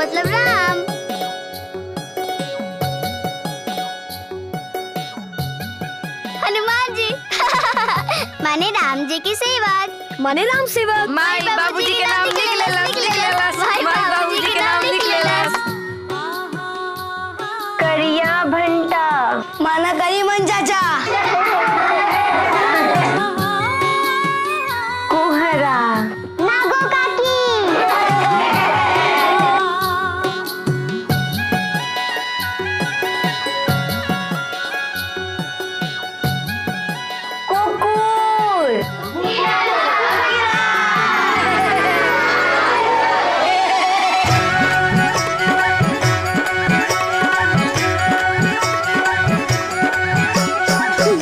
मतलब राम। हनुमान जी माने राम जी की सेवक। माने राम सेवक। माई बाबूजी के नाम लिख लेलस। माई बाबूजी के नाम लिख लेलस। करिया भंटा माना करीमन चाचा। कोहरा नागो काकी। कुकुर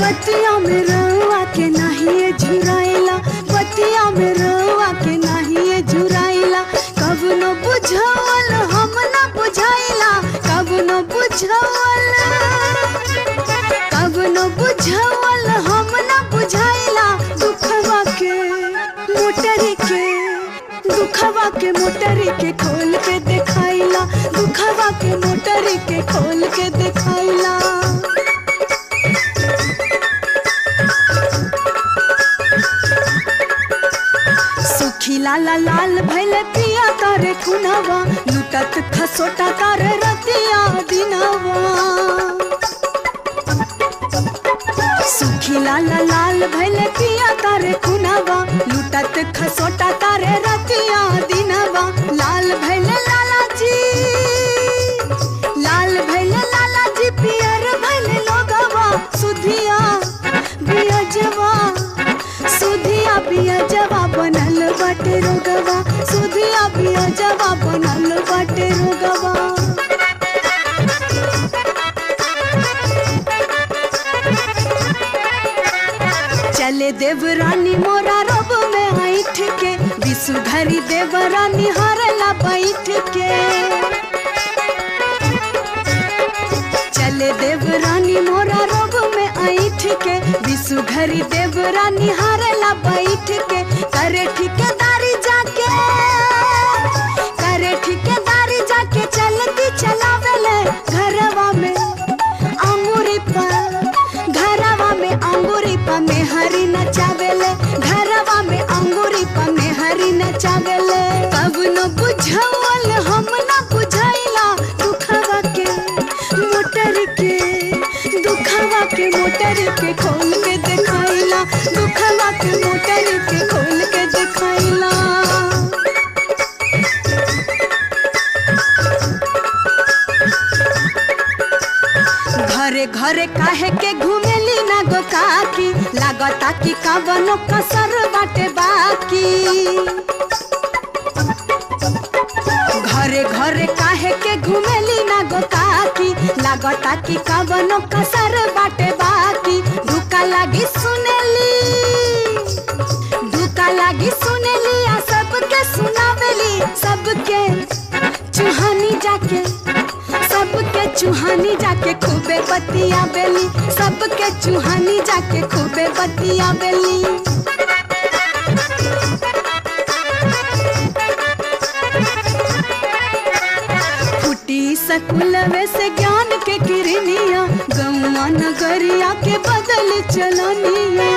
बतिया में रवा के नहीं झुराइला, बतिया में रवा के नहीं झुराइला। कब न बुझावल हम न बुझाइला, कब न बुझावल, कब न बुझावल हम न बुझाइला। दुखवा के मोटरी के, दुखवा के मोटरी के खोल के दिखाइला, दुखवा के मोटरी के खोल के दिखाइला। सुखी लाला लाल भैले पिया तारे खुनावा, लुटत खसोटा तारे रतिया दिनावा। सुखी लाला लाल भैले पिया तारे खुनावा, लुटत खसोटा तारे रतिया दिनावा। लाल भैले लाला जी, लाल भैले लाला जी, पियर भैले लोगवा। सुधिया बियजवा, सुधिया बियजवा बनल बाटे रोगवा, सुधिया बियजवा बनल बाटे रोगवा। चले देवरानी मोरा रब में ऐठ के, विसुधरी देवरानी हरला बैठ के। चले देवरानी मोरा रब में ऐठ के, विसुधरी देवरानी हरला बैठ के। करे ठिकेदारी जाके, करे ठिकेदारी जाके, चलती चलावेले घरवा में अंगूरी पर, घरवा में अंगूरी पर मेहरी नचावेले, घरवा में अंगूरी पर मेहरी नचावेले। कब न बुझावल हम न बुझाइला, दुखवा के मोटर के, दुखवा के मोटर के खोल के दिखाइला, दुखवा के मोटर के खोल के दिखाइला। घरे घरे काहे के घूमेली ना गो काकी, लागता कि कवनो कसर बाटे बाकी। घरे घरे काहे के घूमेली ना गो काकी, लागता कि कवनो कसर बाटे बाकी। धुका लागी सुनेली, धुका लागी सुनेली, आ सबके सुनावेली, सबके चुहानी जाके, सबके चुहानी जाके खूबे बतिया बेली, सबके चुहानी जाके खूबे बतिया बेली। फुटी सकुलवे से ज्ञान के किरनिया, गौवा नगरिया के बदल चलनिया।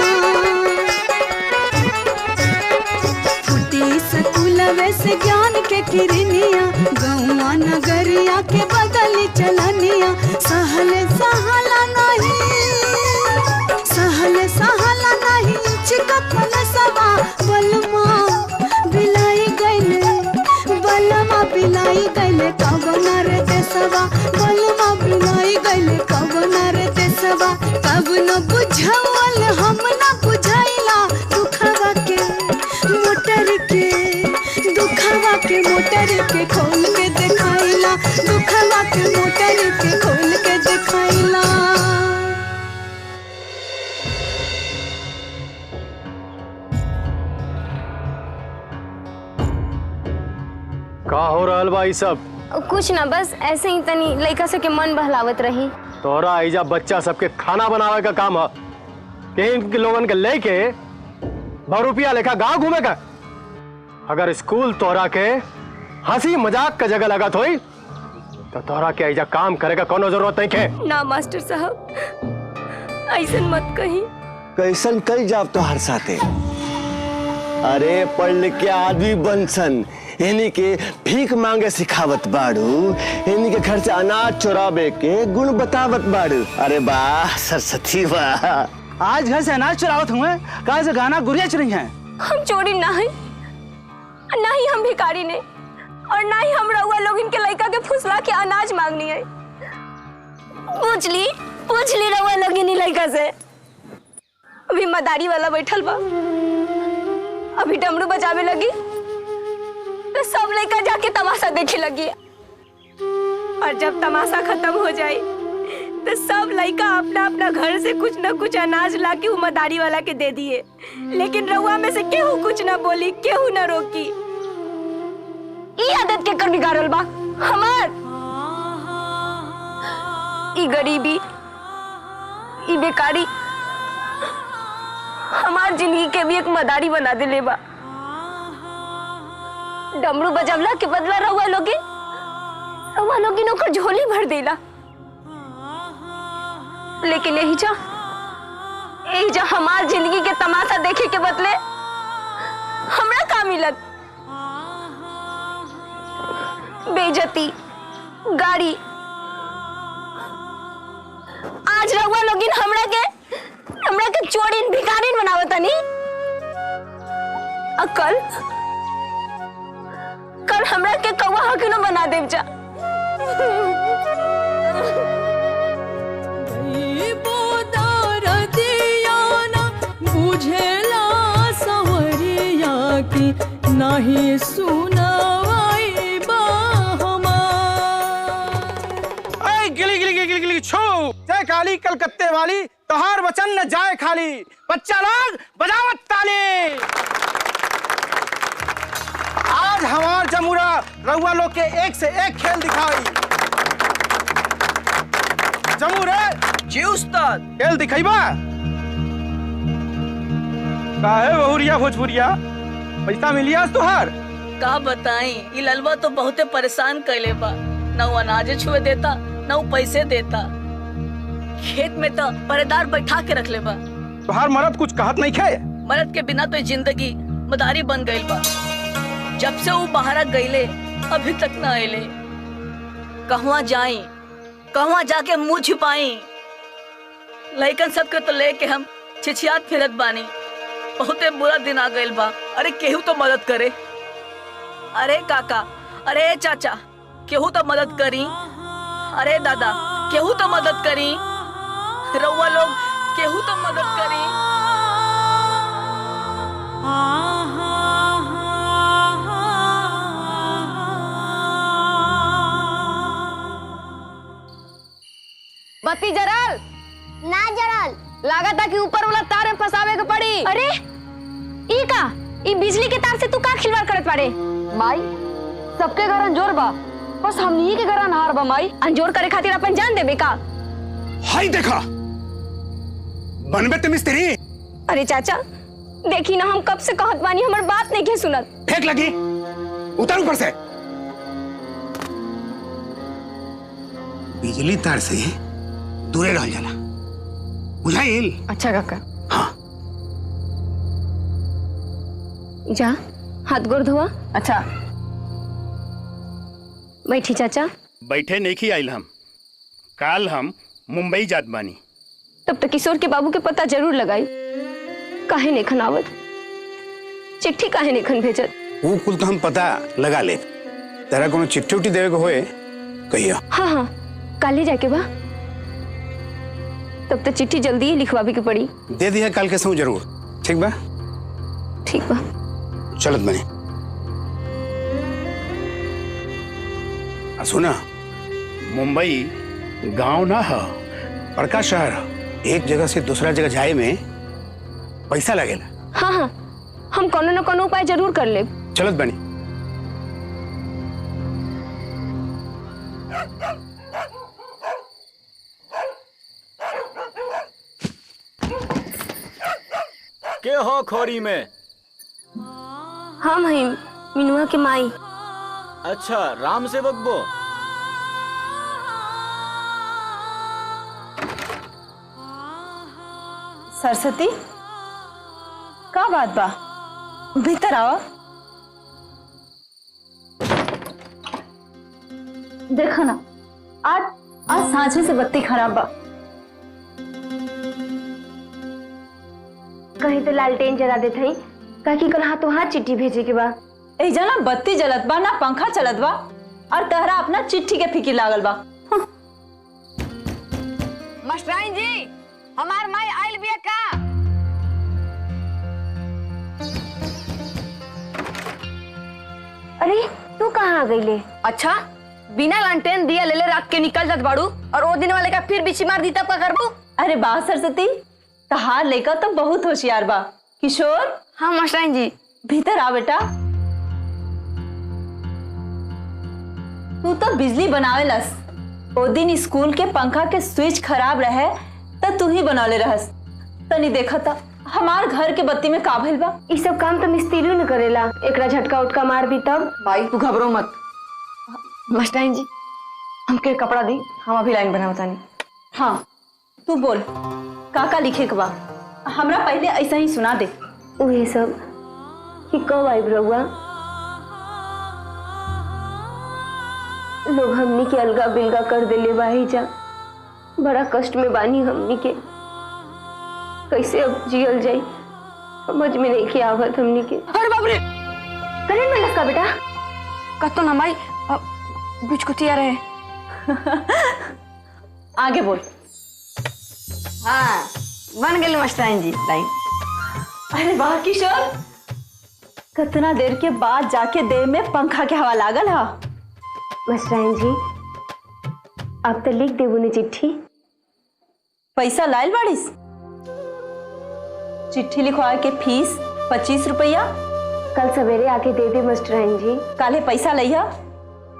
फुटी सकुलवे से ज्ञान के किरनिया, गौवा नगरिया के बदल चलनिया। सहल सहला नहीं, सहल सहला नहीं, चिकपन सवा बलमा बिलाई गैले, बलमा बिलाई गैले कवना रे देसवा, बलमा बिलाई गैले कवना रे देसवा। कब न बुझावल हम न बुझाइला, दुखवा के मोटर के, दुखवा के मोटर के खोल के दिखाइला, दुखवा के मोटर के खोल के दिखाइला। का हो रहल बा ई सब? कुछ ना, बस ऐसे ही तनी लइका से के मन बहलावत रही। तोरा आइजा बच्चा सबके खाना बनावे का काम है, कहीं लोगन के लेके ₹100 लेखा गाँव घूमे का। अगर स्कूल तोरा के हंसी मजाक का जगह लगा थोई तो तोहरा के ऐजा काम करेगा कोनो जरूरत नहीं के। ना मास्टर साहब, ऐसन मत कही। कैसन कल जाब तो हर साथे। अरे पढ़ लिख के आदमी बनसन, इन्हीं के भीख मांगे सिखावत बाड़ू, इन्हीं के घर से अनाज चुरावे के गुण बतावत बाड़ू। अरे वाह सरस्वती वाह। आज घर से अनाज चुरावत हुए, कहा से गाना गुड़िया चुरी हैं। हम चोरी ना है, ना ही हम भिखारी ने, और ना ही हम रउआ लोग इनके लड़का के फुसला के अनाज मांगनी है। पूछ ली रउआ लोग इन्हीं लड़का से। अभी मदारी वाला बैठल बा, अभी डमरू बजावे लगी तो सब लड़का जाके तमाशा देखे लगी, और जब तमाशा खत्म हो जाए तो सब लड़का अपना अपना घर से कुछ न कुछ अनाज लाके वो मदारी वाला के दे दिए। लेकिन रउआ में से केहू कुछ न बोली, केहू न रोकी। ई आदत के कर बिगाड़ल बा हमार। ई गरीबी, ई बेकारी हमार जिंदगी के भी एक मदारी बना दिले बा। डमरू बजावला के बदला रउआ लोगे नौकर झोली भर देला। लेकिन यही जा हमार जिंदगी के तमाशा देखे के बदले हमरा का मिलत? बेइज्जती, गाड़ी। आज रउआ लोगिन हमरा के चोरीन भिखारीन बनावतनी। कल हमरा के कौवा हकीनो बना देव जा। बुझेला सवरिया की नहीं सुनाई बा हमार। गिली गिली गिली गिली छो जय काली कलकत्ते वाली, तोहार वचन न जाए खाली। बच्चा लोग बजावत ताली। आज हमार जमुरा रउआ लोग के एक से एक खेल दिखाई। जमुरे जी उस्ताद, खेल दिखाईबा। काहे बहुरिया भोजपुरिया, पैसा मिलिया तोहार? का बताई, ई ललवा तो बहुते परेशान कैले बा। न वो अनाज छुए देता, न वो पैसे देता। खेत में तो पहरेदार बैठा के रख ले बा। तोहार मर्द कुछ कहत नहीं खे? मर्द के बिना तो जिंदगी मदारी बन गई बा। जब से वो बाहर गईले अभी तक न आइले। कहवा जाई, कहवा जाके मुंह छिपाई। लइकन सबके तो लेके हम छिछियात फिरत बानी। बहुते बुरा दिन आ गइल बा। अरे केहू तो मदद करे। अरे काका, अरे चाचा, केहू तो मदद करी। अरे दादा, केहू तो मदद करी। रउआ लोग केहू तो मदद करी। बत्ती जरल ना जरल। लागता कि ऊपर वाला तार में फंसावे के पड़ी। अरे ई का, ई बिजली के तार से तू का खिलवाड़ करत पाड़े? माई, सबके घर अंजोर बा, बस हमनी के घर अनहार बा। माई, अंजोर करे खातिर अपन जान देबे का? हाय देखा, बनबे ते मिस्त्री। अरे चाचा, देखी ना, हम कब से कहत बानी, हमर बात नहीं के सुनत। फेंक लगी, उतर ऊपर से। बिजली तार से दूरे रह जाला, बुझाइल? अच्छा काका। हाँ, जा हाथ गोड़ धोआ। अच्छा बैठी चाचा। बैठे नहीं की आइल हम। काल हम मुंबई जात बानी। तब तक किशोर के बाबू के पता जरूर लगाई। काहे नहीं खनावत, चिट्ठी काहे नहीं खन भेजत? वो कुल तो हम पता लगा ले। तेरा कोनो चिट्ठी उठी देवे को होए कहियो। हाँ हाँ, काले जाके बा। तब तो चिट्ठी जल्दी ही लिखवावे के पड़ी। दे दिया कल के सो जरूर। ठीक बा? ठीक बा, चलत बनी। सुना, मुंबई गांव ना है, बड़का शहर है। एक जगह से दूसरा जगह जाए में पैसा लगेला। हाँ हाँ, हम कोनो न कोनो उपाय जरूर कर ले। चलत बनी। के हो खोरी में? हम हैं मिनुआ के माई। अच्छा राम सेवक बो। सरस्वती का बात बा, भीतर आओ। देखो ना, आज सांझे से बत्ती खराब बा। कहीं तो लालटेन जला देते हैं, काकि कल हाथों हाथ चिट्ठी भेजे के बा। एजा ना बत्ती जलत बा ना पंखा चलत बा, और तहरा अपना चिट्ठी के फिकिर लागल बा। मास्टराइन जी, हमार माई आइल बिया का? अरे तू कहाँ आ गईले? अच्छा, बिना लालटेन दिया ले रात के निकल जात बाड़ू और वो दिन वाले का फिर बिछी मार दी तब का करबू? अरे बा सरस्वती, तहार लेकर तो बहुत होशियार बा। किशोर। हाँ मास्टराइन जी। भीतर आ बेटा। तू तो बिजली बनावेलस। ओ दिन स्कूल के पंखा के स्विच खराब रहे तो तू ही बनौले रहस। तनी देखा था हमार घर के बत्ती में का भइल बा। ये सब काम तो मिस्त्री न करेला, एकरा झटका उटका मार दी तब। भाई तू घबरो मत। मास्टराइन जी, हमके कपड़ा दी, हम अभी लाइन बनावत तानी। हाँ तू बोल, काका लिखे के बा, हमरा पहले ऐसा ही सुना दे। वही सब कि कब आइब रहुआ, लोग हमनी के अलगा बिलगा कर देले बाही जा। बड़ा कष्ट में बानी हमनी के, कैसे अब जियल जाई समझ में नहीं के आवत हमनी के। अरे बाप रे, करंट में लगा बेटा। कतो ना माई बुचकुतिया रहे। आगे बोल। हाँ बन गए मास्टराइन जी लाइन। अरे वाह किशोर, कितना देर के बाद जाके देह में पंखा के हवा लागल हा। मास्टराइन जी, आप तो लिख देबो ने चिट्ठी। पैसा लायल बाड़ीस? चिट्ठी लिखवा के फीस 25 रुपया। कल सवेरे आके दे दे मास्टराइन जी। काले पैसा लिया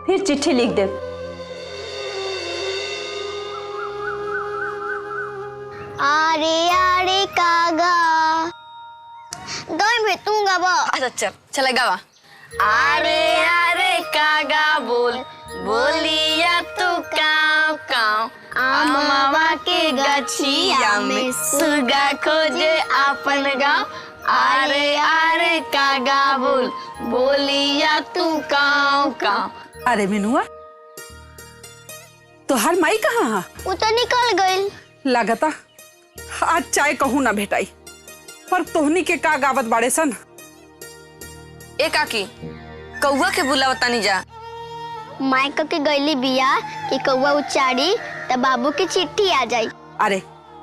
फिर चिट्ठी लिख दे। आरे आरे कागा गाय भेटूंगा बा। अच्छा चला गावा। आरे आरे कागा बोल बोलिया तू काव काव, अमवा के गछिया में सुगा खोजे अपन गाँव। आरे आरे कागा बोल बोलिया तू काव काव। अरे मिनुआ, तोहार माई कहाँ हा? वो तो निकल गई। लागता आज चाय कहूँ ना भेटाई, पर तोहनी के का गावत बाड़े सन। ए काकी, कौआ के बुलावता नहीं जा। माइक के गईली बिया कि कौआ उच्चारी तब बाबू की चिट्ठी आ जाई। अरे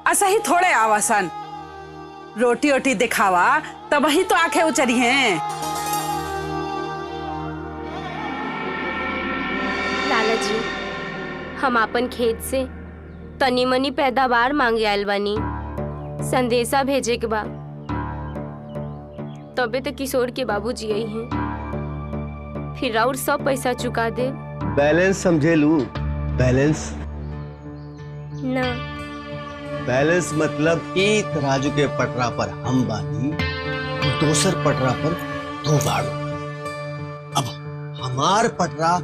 ऐसा ही थोड़े आवासन, रोटी ओटी दिखावा तब ही तो आंखें उचरी हैं। लाला जी, हम अपन खेत से तनी मनी पैदावार मांगे आयल बानी, संदेशा भेजे के बा। तबे तो किशोर के बाबूजी आई हैं, फिर और सब पैसा चुका दे। बैलेंस समझे लू? बैलेंस ना, बैलेंस मतलब एक तराजू के पटरा पर हम बानी, दोसर पटरा पर तू बाड़ू। अब हमार पटरा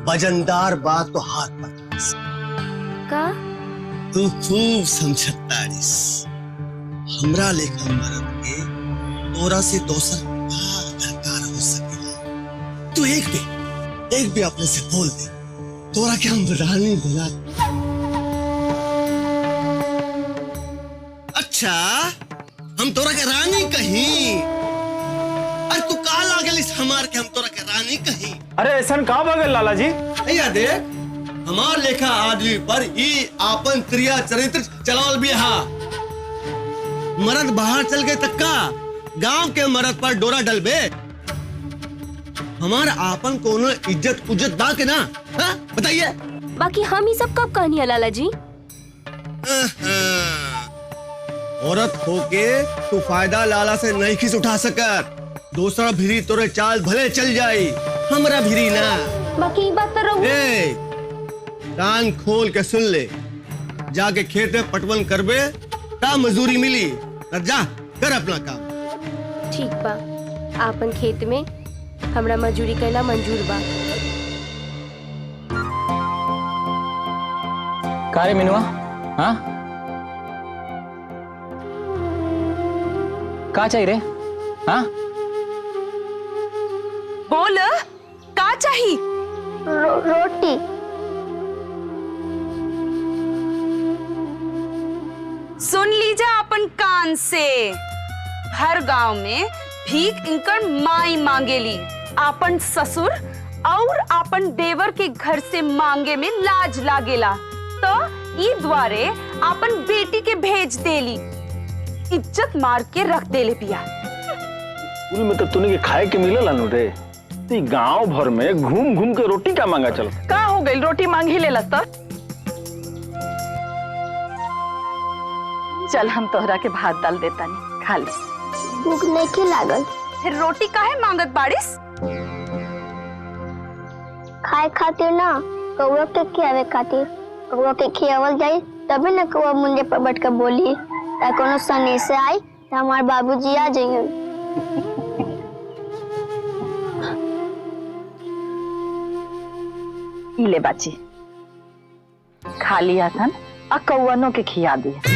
वजनदार बात तो हाथ पर का तू खूब समझतारिस। हमरा लेखा मरद के तोरा से दोसर दरकार हो सकेला। तू एक भी अपने से बोल दे, तोरा के हम रानी बुला। अच्छा हम तोरा के रानी कहीं? अरे तू का लागल इस हमार के हम तोरा के रानी कहीं? अरे ऐसा का बगल लाला जी? भैया देख, हमार लेखा आदमी पर ई आपन क्रिया चरित्र चलावल भी हा। मर्द बाहर चल गए तक का गांव के मर्द पर डोरा डलबे? हमार आपन कोनो इज्जत उज्जत बा के ना? हाँ? बताइए। बाकी हम ही सब कब कहनी है लाला जी? औरत होके तू फायदा लाला से नहीं खींच उठा सकत। दूसरा भिरी तोरे चाल भले चल जाई, हमरा भिरी ना। बाकी बात तो रहू। ए, कान खोल के सुन ले, जाके खेत में पटवन करबे ता मजदूरी मिली। जा कर अपना काम। ठीक बा, आपन खेत में हमरा मजूरी कैला मंजूर बा। का रे मिनुआ? हाँ का चाहिए रे? हाँ बोल का चाहिए? रोटी। सुन लीजा अपन कान से, हर गांव में भीख इनकर माई मांगेली। आपन ससुर और आपन देवर के घर से मांगे में लाज लागेला, तो ई द्वारे आपन बेटी के भेज देली। इज्जत मार के रख देले पिया। स्कूल में तो तूने के खाए के मिलल अनु रे। ती गांव भर में घूम घूम के रोटी का मांगा चल। का हो गई, रोटी मांग ही लेला तो? चल हम तोहरा के भात डाल देता नहीं, खा ले। भूख नहीं लागल। फिर रोटी काहे मांगत बारिश? खाए खातिर ना, कौआ के खियावे खातिर। कौआ के खियावल जाई तभी ना कौआ मुंजे पर बैठ के बोली। ता कोनो सने से आई तो हमारे बाबूजी आ जाइए। ले बाची, खा लिया था आ कौवनों के खिया दिया।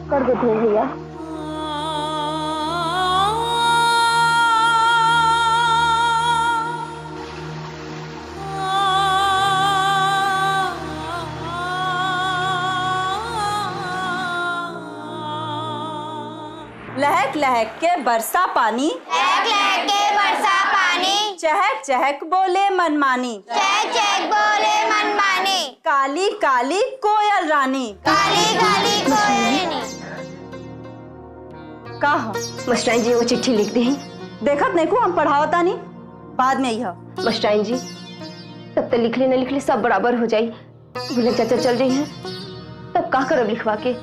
कर देते हैं भैया। लहक लहक के बरसा पानी, लहक लहक के बरसा पानी, चहक चहक बोले मनमानी, चहक चहक बोले मनमानी, काली काली कोयल रानी, काली काली कोयल रानी। कहा मास्टराइन जी वो चिट्ठी लिख दी। देखत नहीं को हम पढ़ावता नहीं, बाद में यह मास्टराइन जी तब तक लिख ले न लिख ले सब बराबर हो जाई। बुलेट चाचा चल रही हैं तब का करब लिखवा के।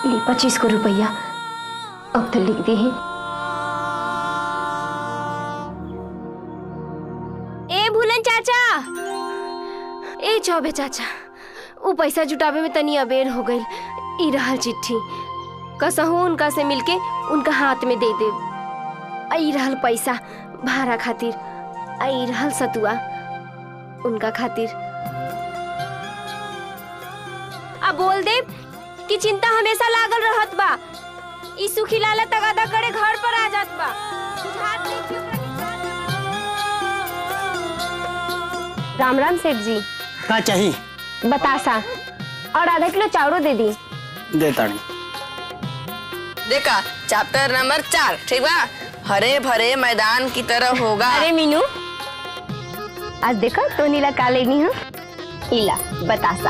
ली 25 को रुपया अब तो लिख दी है। ए भूलन चाचा, ए चौबे चाचा, वो पैसा जुटावे में तनी अबेर हो गई। ई रहल चिट्ठी, कसहू उनका से मिलके उनका हाथ में दे दे। आई रहल पैसा भाड़ा खातिर, आई रहल सतुआ उनका खातिर। अब बोल दे कि चिंता हमेशा लागल रहत बा। ई सुखी लाला तगादा करे घर पर आ जात बा। राम राम सेठ जी। का चाहिए? बतासा और आधा किलो चावल दे दी। देता नहीं। देखा चैप्टर नंबर 4, ठीक बा? हरे भरे मैदान की तरह होगा। अरे मीनू, आज देखो तो नीला का लेनी है। इला बतासा।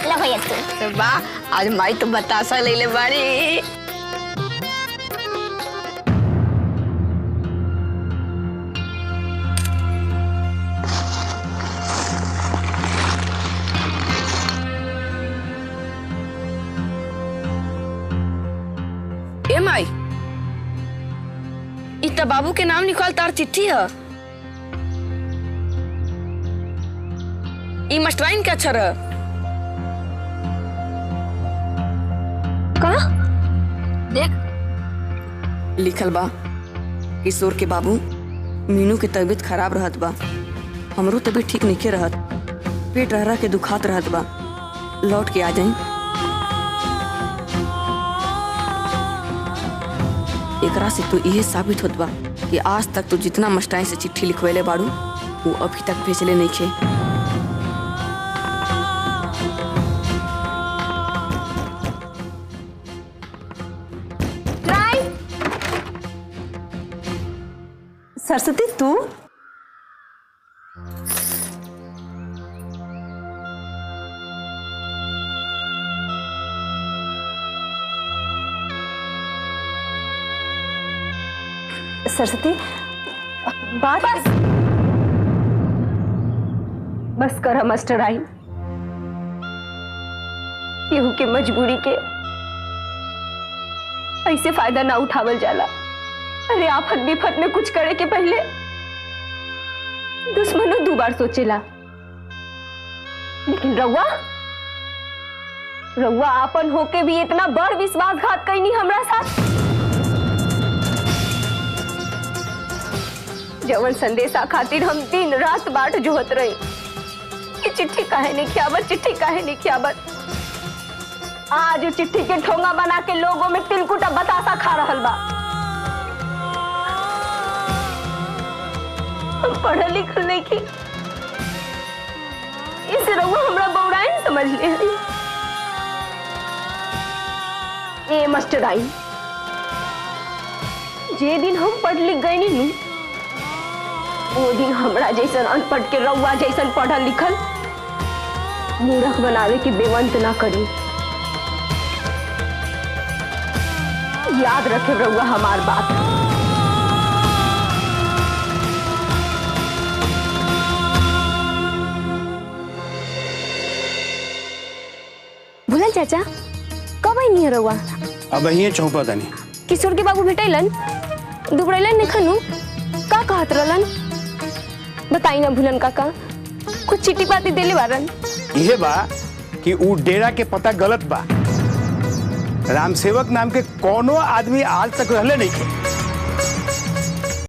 ला भैया तू। वाह, आज माई तो बतासा ले ले बाड़ी। जब बाबू के नाम लिखल तार चिट्ठी है। ई मास्टराइन के अक्षर है। का देख लिखल बा, किशोर के बाबू मीनू के तबीयत खराब रहत बा, हमरो तबीयत ठीक नहीं रहत, पेट रह के दुखात रहत बा, लौट के आ जाई। एकरा से तो यह साबित होत बा कि आज तक तू जितना मास्टराइन से चिट्ठी लिखवेले बाड़ू वो अभी तक भेजले नहीं खे। सरस्वती तू? सरस्वती बात बस कर मास्टर आई। केहू के मजबूरी के ऐसे फायदा ना उठावल जाला। अरे आफत विफत में कुछ करे के पहले दुश्मनों 2 बार सोचेला, लेकिन रउआ आपन होके भी इतना बड़ विश्वासघात कैनी हमरा साथ। जवन संदेशा खातिर हम दिन रात बाट जोहत रही कि चिट्ठी काहे नहीं खियावत, चिट्ठी काहे नहीं खियावत। आज चिट्ठी के ठोंगा बना के लोगों में तिलकुटा बतासा खा रहल बा। हम पढ़ल लिखल नहीं की, इस रउआ हमरा बौराइन समझ ले। ए मास्टर आई, जे दिन हम पढ़ लिख गए नी वो दिन हमरा जैसन अनपढ़ के रउआ जैसन पढ़ल लिखल मूर्ख बनावे की बेवंत ना करी। याद रखे रउआ हमार बात। भूलल चाचा कब आई नहीं रउआ? अब यही चौपा तनी किशोर के बाबू भेटैलन, दुबरैलन नहीं खनू, का कहत रहलन बताई ना भूलन काका। कुछ चिट्ठी पाती देले बारन। यह बा कि ऊ डेरा के पता गलत बा। रामसेवक नाम के कोनो आदमी आज तक रहले नहीं थे।